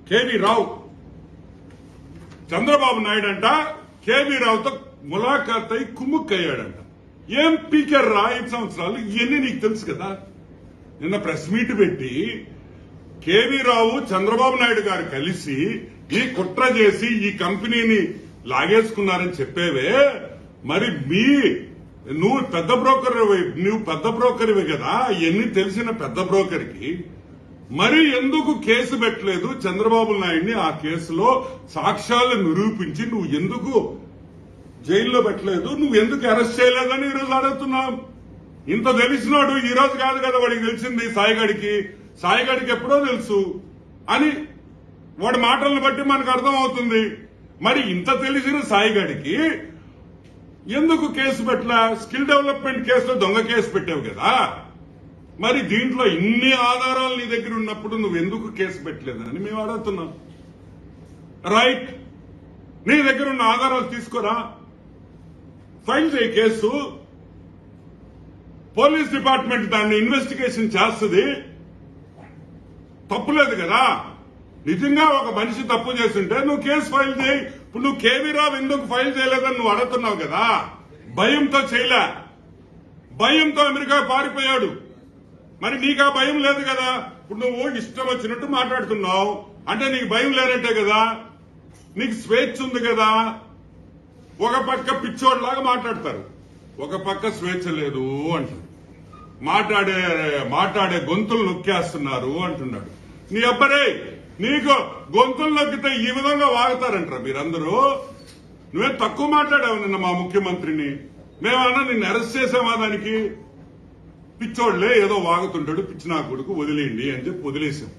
KV రావు చంద్రబాబు నాయుడు అంట KV రావుతో ములాఖాత్ అయి కుమ్ముక్కయ్యాడంట. ఏం పీకర్ రా 5 సంవత్సరాలు ఇవన్నీ నీకు తెలుసు కదా. నిన్న ప్రెస్ మీట్ పెట్టి కేవీ రావు చంద్రబాబు నాయుడు గారు కలిసి ఈ కుట్ర చేసి ఈ కంపెనీని లాగేసుకున్నారని చెప్పేవే. మరి నువ్వు పెద్ద బ్రోకర్వే కదా, ఇవన్నీ తెలిసిన పెద్ద బ్రోకర్కి మరి ఎందుకు కేసు పెట్టలేదు చంద్రబాబు నాయుడిని? ఆ కేసులో సాక్ష్యాలు నిరూపించి నువ్వు ఎందుకు జైల్లో పెట్టలేదు? నువ్వు ఎందుకు అరెస్ట్ చేయలేదని ఈరోజు అడుగుతున్నాం. ఇంత తెలిసినాడు ఈ రోజు కాదు కదా వాడికి తెలిసింది. సాయిగడికి ఎప్పుడో తెలుసు అని వాడి మాటలను బట్టి మనకు అర్థం అవుతుంది. మరి ఇంత తెలిసిన సాయిగడికి ఎందుకు కేసు పెట్టలా? స్కిల్ డెవలప్మెంట్ కేసులో దొంగ కేసు పెట్టావు కదా. మరి దీంట్లో ఇన్ని ఆధారాలు నీ దగ్గర ఉన్నప్పుడు నువ్వు ఎందుకు కేసు పెట్టలేదని మేము అడుగుతున్నాం. రైట్, నీ దగ్గర ఉన్న ఆధారాలు తీసుకోరా, ఫైల్ చేయి కేసు. పోలీస్ డిపార్ట్మెంట్ దాన్ని ఇన్వెస్టిగేషన్ చేస్తుంది, తప్పులేదు కదా. నిజంగా ఒక మనిషి తప్పు చేస్తుంటే నువ్వు కేసు ఫైల్ చేయి. ఇప్పుడు నువ్వు కేవీ రావు ఎందుకు ఫైల్ చేయలేదని నువ్వు అడుగుతున్నావు కదా. భయంతో చేయలే, భయంతో అమెరికా పారిపోయాడు. మరి నీకు ఆ భయం లేదు కదా. ఇప్పుడు నువ్వు ఇష్టం వచ్చినట్టు మాట్లాడుతున్నావు అంటే నీకు భయం లేనట్టే కదా. నీకు స్వేచ్ఛ ఉంది కదా. ఒక పక్క పిచ్చోడ్లాగా మాట్లాడతారు, ఒక పక్క స్వేచ్ఛ లేదు అంటారు. మాట్లాడే గొంతులు నొక్కేస్తున్నారు అంటున్నాడు. నీ అబ్బరే, నీకు గొంతులు నొక్కితే ఈ విధంగా వాగుతారంటారు మీరందరూ. నువ్వే తక్కువ మాట్లాడావు నిన్న మా ముఖ్యమంత్రిని. మేమన్నా నిన్ను అరెస్ట్ చేసామా? దానికి పిచ్చోళ్లే ఏదో వాగుతుంటాడు, పిచ్చి నా కొడుకు వదిలేయండి అని చెప్పి వదిలేసాం.